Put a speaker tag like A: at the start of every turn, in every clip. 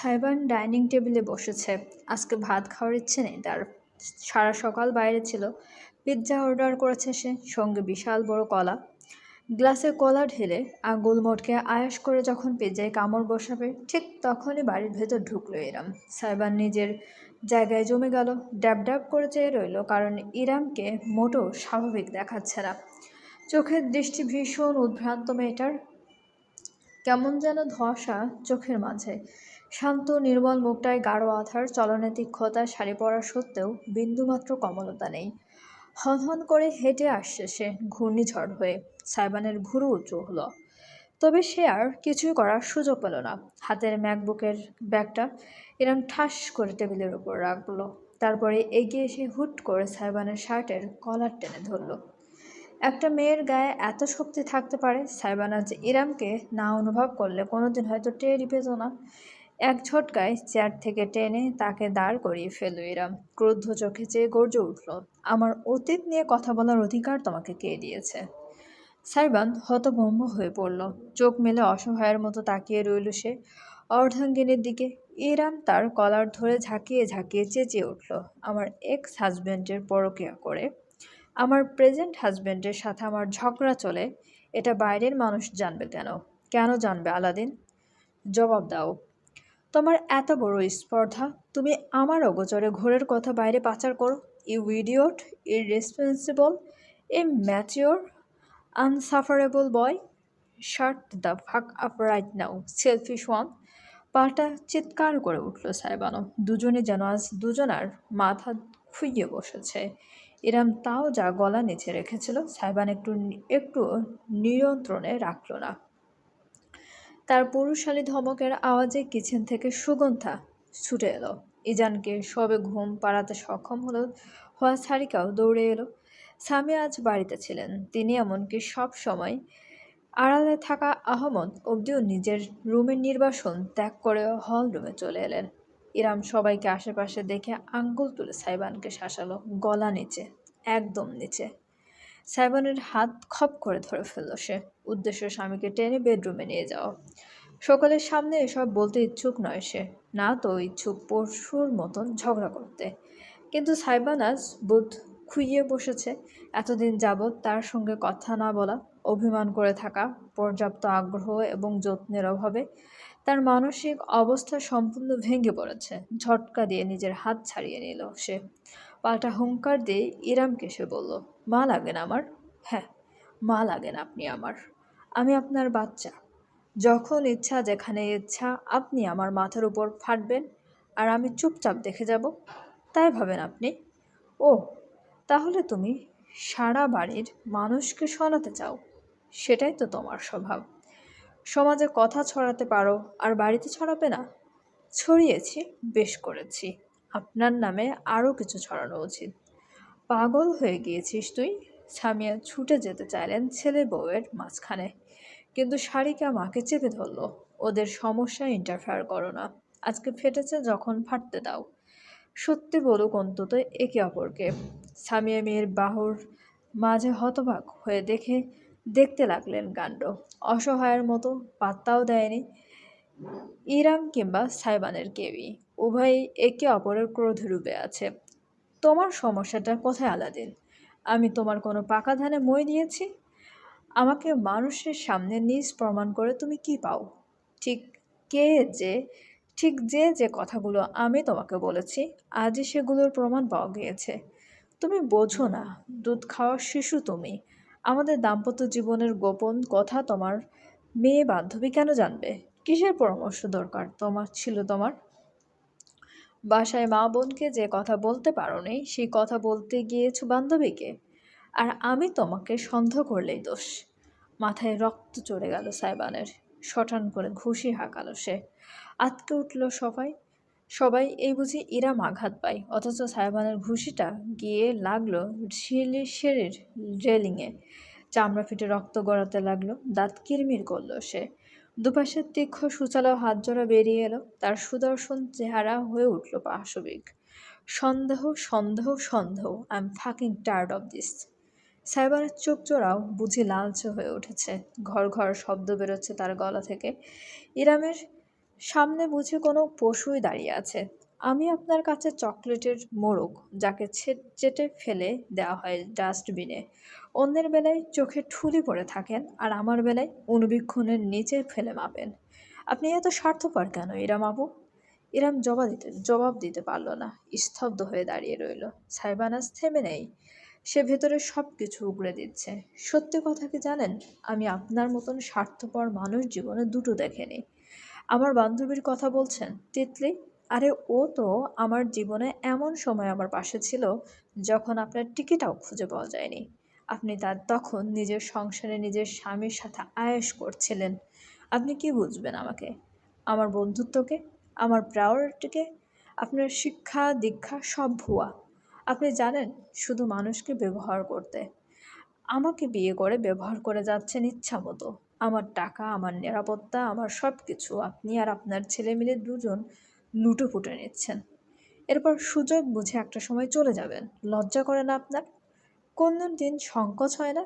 A: Saiban dining টেবিলে বসেছে। আজকে ভাত খাওয়ার ইচ্ছে নেই তার। সারা সকাল বাইরে ছিল। পিৎজা অর্ডার করেছে সে, সঙ্গে বিশাল বড় কলা। গ্লাসে কলা ঢেলে আঙুল মটকে আয়েশ করে যখন পিৎজায় কামড় বসাবে, ঠিক তখনই বাড়ির ভেতর ঢুকলো ইরাম। সাইবান নিজের জায়গায় জমে গেল। ড্যাব ড্যাব করে চেয়ে রইল, কারণ ইরামকে মোটো স্বাভাবিক দেখাচ্ছে না। চোখের দৃষ্টি ভীষণ উদ্ভ্রান্ত মেয়েটার, কেমন যেন ধোঁয়াশা চোখের মাঝে। শান্ত নির্মল মুখটায় গাঢ় আধার, চলনে তীক্ষ্ণতা, শাড়ি পরা সত্ত্বেও বিন্দুমাত্র কমলতা নেই। হনহন করে হেঁটে আসছে সে, ঘূর্ণিঝড় হয়ে। সাইবানের ভুরু উঁচু হলো। তবে সে আর কিছুই করার সুযোগ পেল না। হাতের ম্যাকবুকের ব্যাগটা এরম ঠাস করে টেবিলের উপর রাখলো। তারপরে এগিয়ে এসে হুট করে সাইবানের শার্টের কলার টেনে ধরল। একটা মেয়ের গায়ে এত শক্তি থাকতে পারে, সাইবানা যে ইরামকে না অনুভব করলে কোনোদিন হয়তো টেরই পেত না। এক ঝটকায় চেয়ার থেকে টেনে তাকে দাঁড় করিয়ে ফেলল ইরাম। ক্রুদ্ধ চোখে চেয়ে গর্জে উঠল, আমার অতীত নিয়ে কথা বলার অধিকার তোমাকে কে দিয়েছে? সাইবান হতভম্ব হয়ে পড়ল। চোখ মেলে অসহায়ের মতো তাকিয়ে রইল সে অর্ধাঙ্গিনীর দিকে। ইরাম তার কলার ধরে ঝাঁকিয়ে ঝাঁকিয়ে চেঁচিয়ে উঠল, আমার এক্স হাজব্যান্ডের পরকীয়া করে আমার প্রেজেন্ট হাজব্যান্ডের সাথে আমার ঝগড়া চলে, এটা বাইরের মানুষ জানবে কেন? কেন জানবে আলাদিন? জবাব দাও। তোমার এত বড় স্পর্ধা, তুমি আমার অগোচরে ঘোরের কথা বাইরে পাচার করো? You idiot, irresponsible, immature, insufferable boy. Shut the fuck up right now, selfish one. পাল্টা চিৎকার করে উঠল সাইবানো। দুজনে যেন আজ দুজনার মাথা খুইয়ে বসেছে। এরম তাও যা গলা নিচে রেখেছিল, সাইবান একটু নিয়ন্ত্রণে রাখল না। তার পুরুষালী ধমকের আওয়াজে কিচেন থেকে সুগন্ধা ছুটে এলো। ইজানকে সবে ঘুম পাড়াতে সক্ষম হওয়া সারিকাও দৌড়ে এলো। স্বামী আজ বাড়িতে ছিলেন। তিনি এমনকি সব সময় আড়ালে থাকা আহমদ অবধিও নিজের রুমের নির্বাসন ত্যাগ করে হল রুমে চলে এলেন। ইরাম সবাইকে আশেপাশে দেখে আঙ্গুল তুলে সাইবানকে শাসালো, গলা নিচে, একদম নিচে। সাইবানের হাত খপ করে ধরে ফেলল সে। উদ্দেশ্য স্বামীকে টেনে বেডরুমে নিয়ে যাওয়া। সকলের সামনে এসব বলতে ইচ্ছুক নয় সে, না তো ইচ্ছুক পশুর মতন ঝগড়া করতে। কিন্তু সাইবান আজ বোধ খুইয়ে বসেছে। এতদিন যাবৎ তার সঙ্গে কথা না বলা, অভিমান করে থাকা, পর্যাপ্ত আগ্রহ এবং যত্নের অভাবে তার মানসিক অবস্থা সম্পূর্ণ ভেঙে পড়েছে। ঝটকা দিয়ে নিজের হাত ছাড়িয়ে নিল সে। পাল্টা হুঙ্কার দিয়ে ইরামকে সে বলল, মা লাগেন আমার? হ্যাঁ, মা লাগেন আপনি আমার। আমি আপনার বাচ্চা। যখন ইচ্ছা যেখানে ইচ্ছা আপনি আমার মাথার উপর ফাটবেন, আর আমি চুপচাপ দেখে যাব, তাই ভাবেন আপনি? ও, তাহলে তুমি সারা বাড়ির মানুষকে শোনাতে চাও? সেটাই তো তোমার স্বভাব। সমাজে কথা ছড়াতে পারো, আর বাড়িতে ছড়াবে না? ছড়িয়েছি, বেশ করেছি। আপনার নামে আরও কিছু ছড়ানো উচিত। পাগল হয়ে গিয়েছিস তুই? সামিয়া ছুটে যেতে চাইলেন ছেলে বউয়ের মাঝখানে, কিন্তু সারিকা মাকে চেপে ধরল। ওদের সমস্যায় ইন্টারফেয়ার করো না। আজকে ফেটেছে যখন ফাটতে দাও। সত্যি বলুক অন্তত একে অপরকে। সামিয়া মেয়ের বাহুর মাঝে হতবাক হয়ে দেখতে লাগলেন কাণ্ড। অসহায়ের মতো পাত্তাও দেয়নি ইরাম কিংবা সাইবানের কেউই। উভয়ই একে অপরের ক্রোধে ডুবে আছে। তোমার সমস্যাটা কোথায় আলাদিন? আমি তোমার কোনো পাকা ধানে মই দিয়েছি? আমাকে মানুষের সামনে নিজ প্রমাণ করে তুমি কি পাও? ঠিক কে যে ঠিক যে কথাগুলো আমি তোমাকে বলেছি, আজই সেগুলোর প্রমাণ পাওয়া গিয়েছে। তুমি বোঝো না, দুধ খাওয়া শিশু তুমি। আমাদের দাম্পত্য জীবনের গোপন কথা তোমার মেয়ে বান্ধবী কেন জানবে? কিসের পরামর্শ দরকার তোমার? বাসায় মা বোনকে যে কথা বলতে পারোনি, সেই কথা বলতে গিয়েছো বান্ধবীকে। আর আমি তোমাকে সন্দেহ করলেই দোষ। মাথায় রক্ত চড়ে গেল সাইবানের। শটান করে ঘুষি হাঁকালো সে। আঁতকে উঠল সবাই। সবাই এই বুঝি ইরাম আঘাত পায়, অথচ সাইবানের ঘুষিটা গিয়ে লাগলো সিঁড়ির রেলিংয়ে। চামড়া ফেটে রক্ত গড়াতে লাগলো। দাঁত কিরমির করলো সে। দুপাশের তীক্ষ্ণ সুচালো হাতজোড়া বেরিয়ে এলো। তার সুদর্শন চেহারা হয়ে উঠল পাশবিক। সন্দেহ, সন্দেহ, সন্দেহ। I am fucking tired of this. সাইবারের চোখ জোড়াও বুঝি লালচে হয়ে উঠেছে। ঘর ঘর শব্দ বেরোচ্ছে তার গলা থেকে। ইরামের সামনে বুঝি কোনো পশুই দাঁড়িয়ে আছে। আমি আপনার কাছে চকলেটের মোড়ক, যাকে চেটে ফেলে দেওয়া হয় ডাস্টবিনে। অন্যের বেলায় চোখে ঠুলি পড়ে থাকেন, আর আমার বেলায় অনুবীক্ষণের নিচে ফেলে মাপেন। আপনি এত স্বার্থপর কেন ইরাম আবু? ইরাম জবাব দিতে পারল না। স্তব্ধ হয়ে দাঁড়িয়ে রইল। সাইবানাস থেমে নেই। সে ভেতরে সব কিছু উগড়ে দিচ্ছে। সত্যি কথা কি জানেন? আমি আপনার মতন স্বার্থপর মানুষ জীবনে দুটো দেখেনি। আমার বান্ধবীর কথা বলছেন, তিতলি? আরে ও তো আমার জীবনে এমন সময় আমার পাশে ছিল যখন আপনার টিকিটাও খুঁজে পাওয়া যায়নি। আপনি তার তখন নিজের সংসারে নিজের স্বামীর সাথে আয়েশ করছিলেন। আপনি কি বুঝবেন আমাকে, আমার বন্ধুত্বকে, আমার প্রায়োরিটিকে? আপনার শিক্ষা দীক্ষা সব ভুয়া। আপনি জানেন শুধু মানুষকে ব্যবহার করতে। আমাকে বিয়ে করে ব্যবহার করে যাচ্ছেন ইচ্ছামতো। আমার টাকা, আমার নিরাপত্তা, আমার সব কিছু আপনি আর আপনার ছেলে মিলে দুজন লুটেপুটে নিচ্ছেন। এরপর সুযোগ বুঝে একটা সময় চলে যাবেন। লজ্জা করে না আপনার? কোনো দিন সংকোচ হয় না?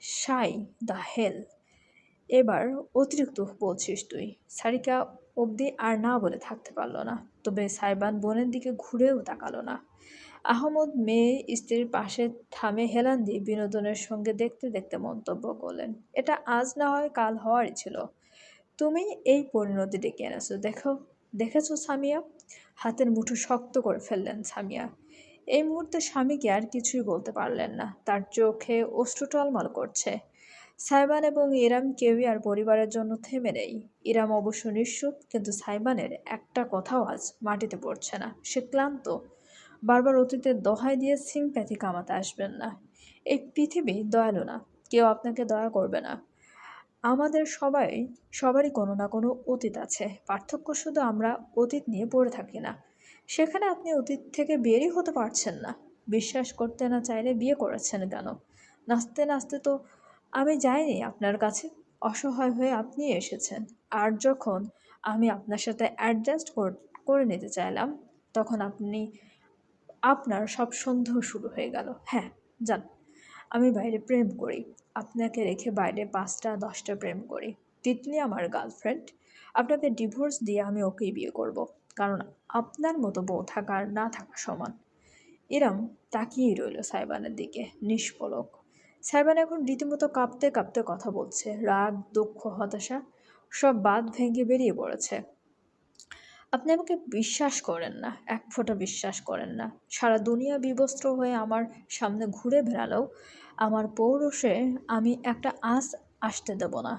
A: সাই দ্য হেল! এবার অতিরিক্ত বলছিস তুই। সারিকা অবধি আর না বলে থাকতে পারল না। তবে সাইবান বোনের দিকে ঘুরেও তাকালো না। আহমদ মেয়ে স্ত্রীর পাশে থামে হেলান দিয়ে বিনোদনের সঙ্গে দেখতে দেখতে মন্তব্য করলেন, এটা আজ না হয় কাল হওয়ারই ছিল। তুমি এই পরিণতি ডেকে এনেছো, দেখেছো সামিয়া? হাতের মুঠো শক্ত করে ফেললেন সামিয়া। এই মুহূর্তে স্বামীকে আর কিছুই বলতে পারলেন না। তার চোখে অশ্রু টলমল করছে। সাইবান এবং ইরাম কেউই আর পরিবারের জন্য থেমে নেই। ইরাম অবশ্য নিশ্চুপ, কিন্তু সাইবানের একটা কথাও আজ মাটিতে পড়ছে না। সে ক্লান্ত। বারবার অতীতের দোহাই দিয়ে সিম্প্যাথি কামাতে আসবেন না। এই পৃথিবী দয়ালু না। কেউ আপনাকে দয়া করবে না। আমাদের সবারই কোনো না কোনো অতীত আছে। পার্থক্য শুধু আমরা অতীত নিয়ে পড়ে থাকি না। সেখানে আপনি অতীত থেকে বেরই হতে পারছেন না। বিশ্বাস করতে না চাইলে বিয়ে করেছেন কেন? নাচতে নাচতে তো আমি যাইনি আপনার কাছে। অসহায় হয়ে আপনি এসেছেন। আর যখন আমি আপনার সাথে অ্যাডজাস্ট করে নিতে চাইলাম, তখন আপনার সব সন্দেহ শুরু হয়ে গেল। হ্যাঁ, যান, আমি বাইরে প্রেম করি। আপনাকে রেখে বাইরে ৫টা ১০টা প্রেম করি। তিতলি আমার গার্লফ্রেন্ড। আপনাকে ডিভোর্স দিয়ে আমি ওকেই বিয়ে করব। কারণ আপনার মতো বউ থাকা আর না থাকা সমান। ইরম তাকিয়েই রইল সাইবানের দিকে, নিষ্পলক। সাইবান এখন রীতিমতো কাঁপতে কাঁপতে কথা বলছে। রাগ, দুঃখ, হতাশা সব বাঁধ ভেঙে বেরিয়ে পড়েছে। আপনি আমাকে বিশ্বাস করেন না, এক ফোঁটা বিশ্বাস করেন না। সারা দুনিয়া বিবস্ত্র হয়ে আমার সামনে ঘুরে বেড়ালেও আমার পৌরুষে আমি একটা আঁচ আসতে দেব না।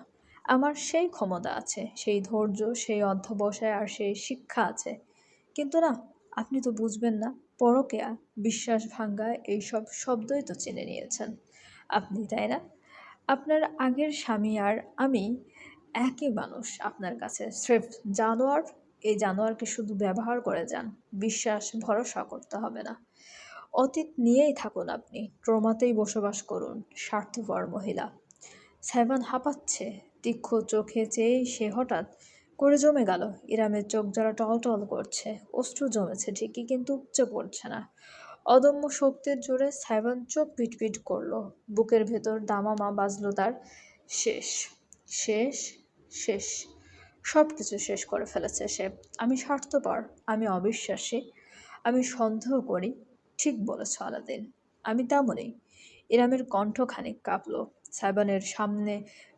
A: আমার সেই ক্ষমতা আছে, সেই ধৈর্য, সেই অধ্যবসায় আর সেই শিক্ষা আছে। কিন্তু না, আপনি তো বুঝবেন না। পরকীয়া, বিশ্বাস ভাঙ্গা, এইসব শব্দই তো চিনে নিয়েছেন আপনি, তাই না? আপনার আগের স্বামী আর আমি একই মানুষ আপনার কাছে, স্রেফ জানোয়ার। এই জানোয়ারকে শুধু ব্যবহার করে যান। বিশ্বাস ভরসা করতে হবে না। অতীত নিয়েই থাকুন আপনি, ট্রমাতেই বসবাস করুন। স্বার্থপর মহিলা। সাইবান হাঁপাচ্ছে। তীক্ষ্ণ চোখে চেয়েই সে হঠাৎ করে জমে গেল। ইরামের চোখ যারা টলটল করছে। অশ্রু জমেছে ঠিকই, কিন্তু উপচে পড়ছে না। অদম্য শক্তির জোরে সাইবান চোখ পিটপিট করলো। বুকের ভেতর দামামা বাজলো তার। শেষ, শেষ, শেষ। সব কিছু শেষ করে ফেলেছে সে। আমি স্বার্থপর, আমি অবিশ্বাসী, আমি সন্দেহ করি। ঠিক বলেছ আলাদিন, আমি তেমনই। ইরামের কণ্ঠ খানিক কাঁপল। সাইবানের সামনে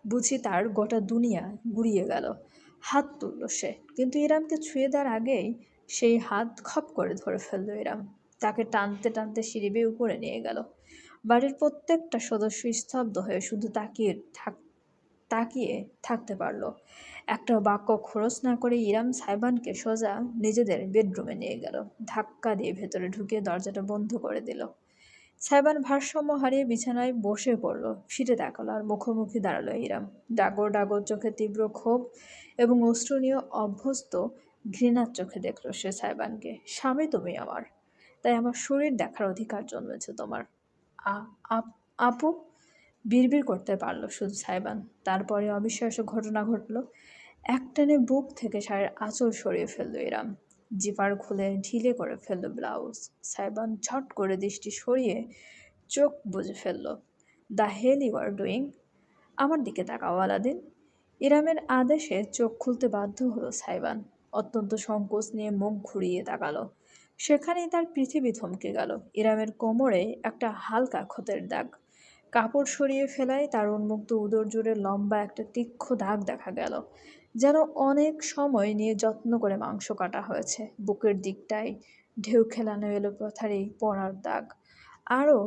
A: বুঝি তার গোটা দুনিয়া গুড়িয়ে গেল। হাত তুলল সে, কিন্তু ইরামকে ছুঁয়ে দেওয়ার আগেই সেই হাত খপ করে ধরে ফেলল ইরাম। তাকে টানতে টানতে সিঁড়ি বেয়ে উপরে নিয়ে গেল। বাড়ির প্রত্যেকটা সদস্য স্তব্ধ হয়ে শুধু তাকিয়ে থাকতে পারল। একটা বাক্য খরচ না করে ইরাম সাইবানকে সোজা নিজেদের বেডরুমে নিয়ে গেল। ধাক্কা দিয়ে ভেতরে ঢুকে দরজাটা বন্ধ করে দিল। সাইবান ভারসাম্য হারিয়ে বিছানায় বসে পড়ল। ফিরে তাকালো, আর মুখোমুখি দাঁড়ালো ইরাম। ডাগর ডাগর চোখে তীব্র ক্ষোভ এবং অশ্রু নিয়ে অভ্যস্ত ঘৃণার চোখে দেখল সে সাইবানকে। স্বামী তুমি আমার, তাই আমার শরীর দেখার অধিকার জন্মেছে তোমার। আপু, বিড়বিড় করতে পারল শুধু সাইবান। তারপরে অবিশ্বাস্য ঘটনা ঘটল। একটানে বুক থেকে শাড়ির আঁচল সরিয়ে ফেলল ইরাম। জিপার খুলে ঢিলে করে ফেলল ব্লাউজ। সাইবান ঝট করে দৃষ্টি সরিয়ে চোখ বুজে ফেলল। The hell you are doing? আমার দিকে তাকাও আলাদিন। ইরামের আদেশে চোখ খুলতে বাধ্য হলো সাইবান। অত্যন্ত সংকোচ নিয়ে মুখ ঘুরিয়ে তাকালো। সেখানেই তার পৃথিবী থমকে গেল। ইরামের কোমরে একটা হালকা ক্ষতের দাগ। কাপড় সরিয়ে ফেলায় তার উন্মুক্ত উদর জুড়ে লম্বা একটা তীক্ষ্ণ দাগ দেখা গেল, যেন অনেক সময় নিয়ে যত্ন করে মাংস কাটা হয়েছে। বুকের দিকটায় ঢেউ খেলানো এলো পাথারি পড়ার দাগ। আরও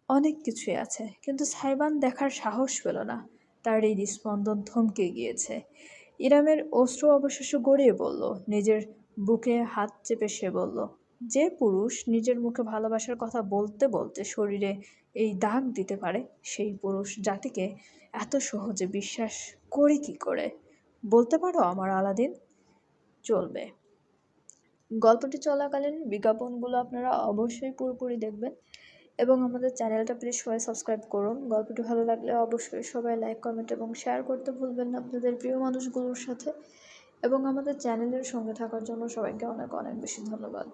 A: অনেক কিছুই আছে, কিন্তু সাইবান দেখার সাহস পেল না। তার এই হৃদস্পন্দন থমকে গিয়েছে। ইরামের অশ্রু অবশেষে গড়িয়ে পড়ল। নিজের বুকে হাত চেপে সে বলল, যে পুরুষ নিজের মুখে ভালোবাসার কথা বলতে বলতে শরীরে এই দাগ দিতে পারে, সেই পুরুষ জাতিকে এত সহজে বিশ্বাস করি কি করে? বলতে পারো আমার আলাদিন? চলবে। গল্পটি চলাকালীন বিজ্ঞাপনগুলো আপনারা অবশ্যই পুরোপুরি দেখবেন এবং আমাদের চ্যানেলটা প্লিজ সবাই সাবস্ক্রাইব করুন। গল্পটি ভালো লাগলে অবশ্যই সবাই লাইক, কমেন্ট এবং শেয়ার করতে ভুলবেন না আপনাদের প্রিয় মানুষগুলোর সাথে। এবং আমাদের চ্যানেলের সঙ্গে থাকার জন্য সবাইকে অনেক অনেক বেশি ধন্যবাদ।